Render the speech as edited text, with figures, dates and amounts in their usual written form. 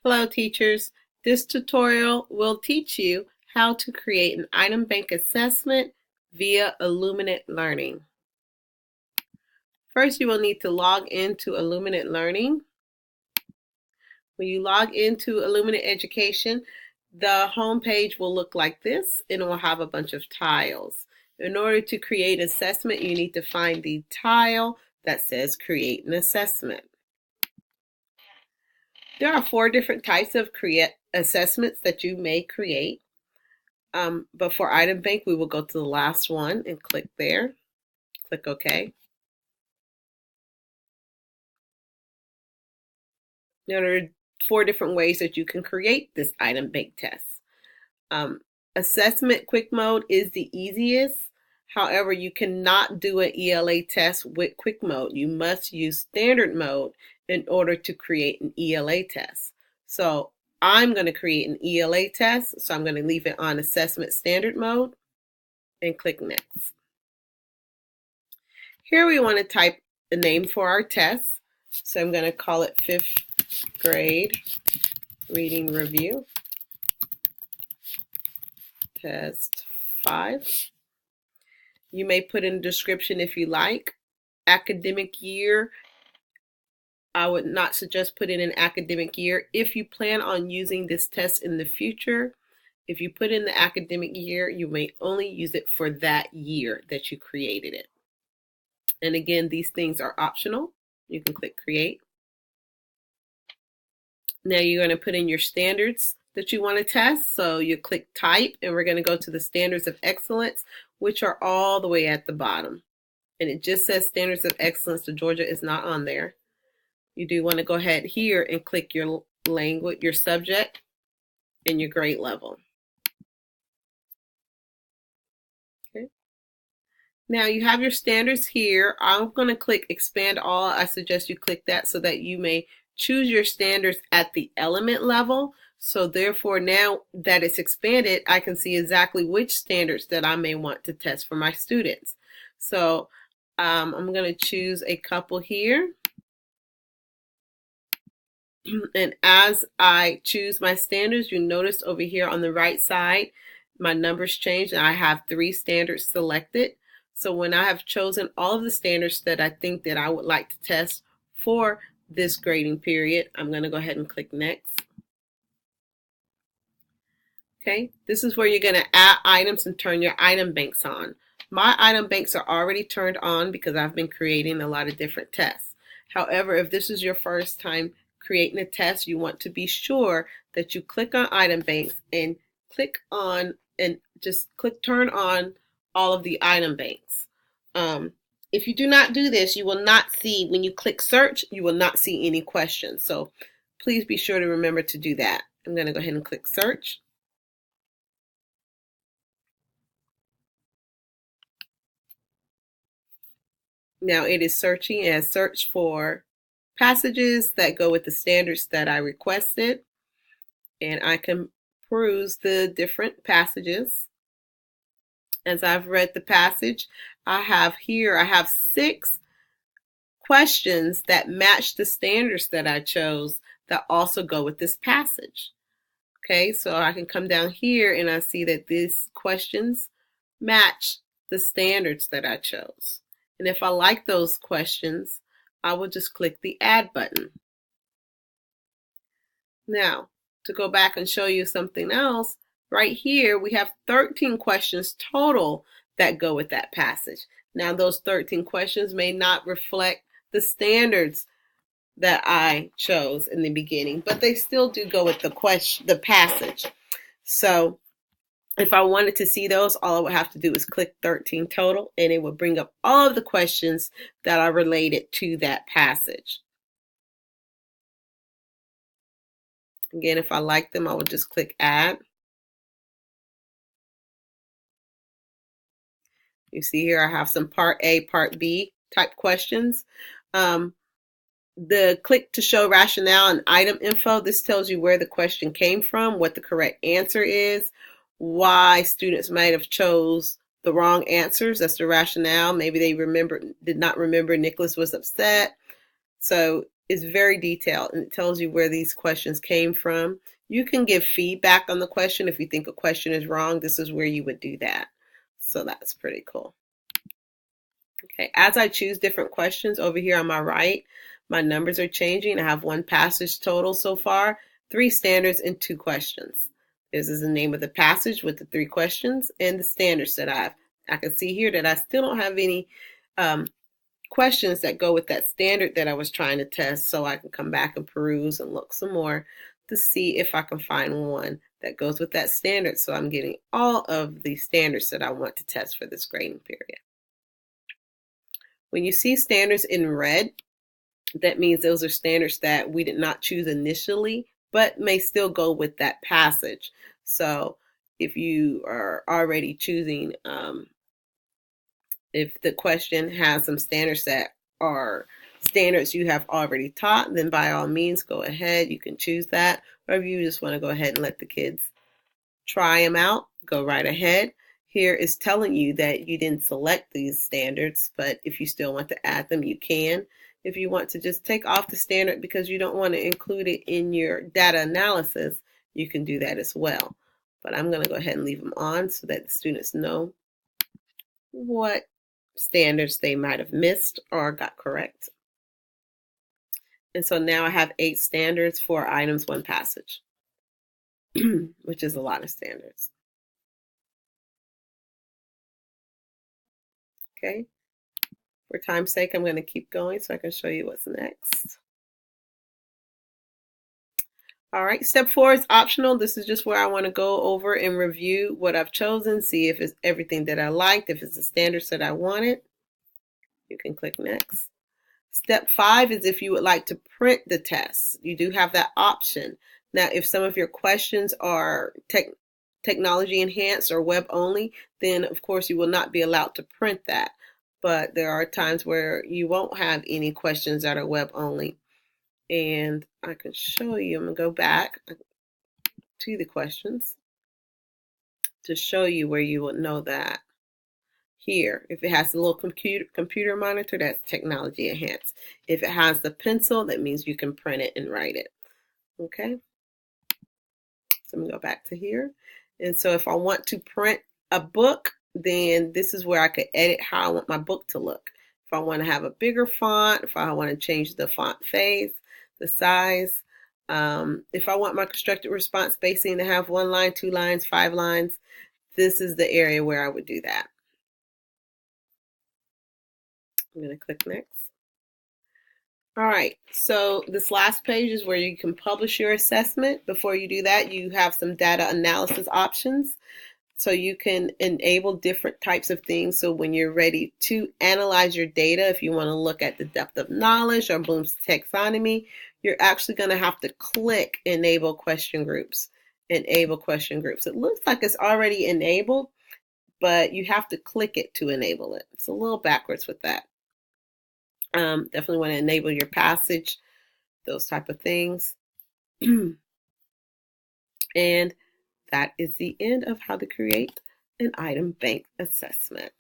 Hello teachers, this tutorial will teach you how to create an item bank assessment via Illuminate Learning. First, you will need to log into Illuminate Learning. When you log into Illuminate Education, the home page will look like this and it will have a bunch of tiles. In order to create assessment, you need to find the tile that says Create an Assessment. There are 4 different types of assessments that you may create. But for item bank, we will go to the last one and click there. Click OK. Now there are 4 different ways that you can create this item bank test. Assessment quick mode is the easiest. However, you cannot do an ELA test with quick mode. You must use standard mode in order to create an ELA test. So I'm going to create an ELA test. So I'm going to leave it on assessment standard mode and click next. Here we want to type a name for our test. So I'm going to call it 5th grade reading review test 5. You may put in a description if you like. Academic year, I would not suggest putting in an academic year. If you plan on using this test in the future, if you put in the academic year, you may only use it for that year that you created it. And again, these things are optional. You can click create. Now you're going to put in your standards that you want to test. So you click type and we're going to go to the standards of excellence, which are all the way at the bottom. And it just says standards of excellence. So Georgia is not on there. You do want to go ahead here and click your language, your subject, and your grade level. Okay. Now you have your standards here. I'm going to click expand all. I suggest you click that so that you may choose your standards at the element level. So therefore, now that it's expanded, I can see exactly which standards that I may want to test for my students. So I'm going to choose a couple here. And as I choose my standards, you notice over here on the right side, my numbers changed and I have 3 standards selected. So when I have chosen all of the standards that I think that I would like to test for this grading period, I'm going to go ahead and click next. Okay, this is where you're going to add items and turn your item banks on. My item banks are already turned on because I've been creating a lot of different tests. However, if this is your first time creating a test, you want to be sure that you click on item banks and click on and just click turn on all of the item banks. If you do not do this, you will not see, when you click search, you will not see any questions. So please be sure to remember to do that. I'm going to go ahead and click search. Now it is searching. It has searched for passages that go with the standards that I requested. And I can peruse the different passages. As I've read the passage, I have 6 questions that match the standards that I chose that also go with this passage. Okay, so I can come down here and I see that these questions match the standards that I chose. And if I like those questions, I will just click the add button. Now, to go back and show you something else, right here we have 13 questions total that go with that passage. Now those 13 questions may not reflect the standards that I chose in the beginning, but they still do go with the passage. So if I wanted to see those, all I would have to do is click 13 total and it would bring up all of the questions that are related to that passage. Again, if I like them, I would just click add. You see here I have some part A, part B type questions. The click to show rationale and item info, this tells you where the question came from, what the correct answer is, why students might have chose the wrong answers. That's the rationale. Maybe they did not remember Nicholas was upset. So is very detailed, and it tells you where these questions came from. You can give feedback on the question. If you think a question is wrong, this is where you would do that. So that's pretty cool. Okay, as I choose different questions over here on my right, my numbers are changing. I have 1 passage total so far, 3 standards and 2 questions. This is the name of the passage with the 3 questions and the standards that I can see here that I still don't have any questions that go with that standard that I was trying to test, so I can come back and peruse and look some more to see if I can find one that goes with that standard, so I'm getting all of the standards that I want to test for this grading period. When you see standards in red, that means those are standards that we did not choose initially, but may still go with that passage. So if you are already choosing, if the question has some standards that are standards you have already taught, then by all means, go ahead. You can choose that. Or if you just want to go ahead and let the kids try them out, go right ahead. Here is telling you that you didn't select these standards, but if you still want to add them, you can. If you want to just take off the standard because you don't want to include it in your data analysis, you can do that as well. But I'm going to go ahead and leave them on so that the students know what standards they might have missed or got correct. And so now I have 8 standards for items 1 passage, which is a lot of standards. Okay. For time's sake, I'm going to keep going so I can show you what's next. All right, step 4 is optional. This is just where I want to go over and review what I've chosen, see if it's everything that I liked, if it's the standards that I wanted. You can click next. Step 5 is if you would like to print the test. You do have that option. Now, if some of your questions are technology enhanced or web only, then of course you will not be allowed to print that. But there are times where you won't have any questions that are web only. And I can show you, I'm going to go back to the questions to show you where you will know that. Here, if it has a little computer monitor, that's technology enhanced. If it has the pencil, that means you can print it and write it. Okay, so I'm going to go back to here. And so if I want to print a book, then this is where I could edit how I want my book to look. If I want to have a bigger font, if I want to change the font face, the size, if I want my constructed response spacing to have 1 line, 2 lines, 5 lines, this is the area where I would do that. I'm going to click next. All right, so this last page is where you can publish your assessment. Before you do that, you have some data analysis options. So you can enable different types of things. So when you're ready to analyze your data, if you want to look at the depth of knowledge or Bloom's taxonomy, you're actually going to have to click enable question groups. Enable question groups. It looks like it's already enabled, but you have to click it to enable it. It's a little backwards with that. Definitely want to enable your passage, those type of things. And that is the end of how to create an item bank assessment.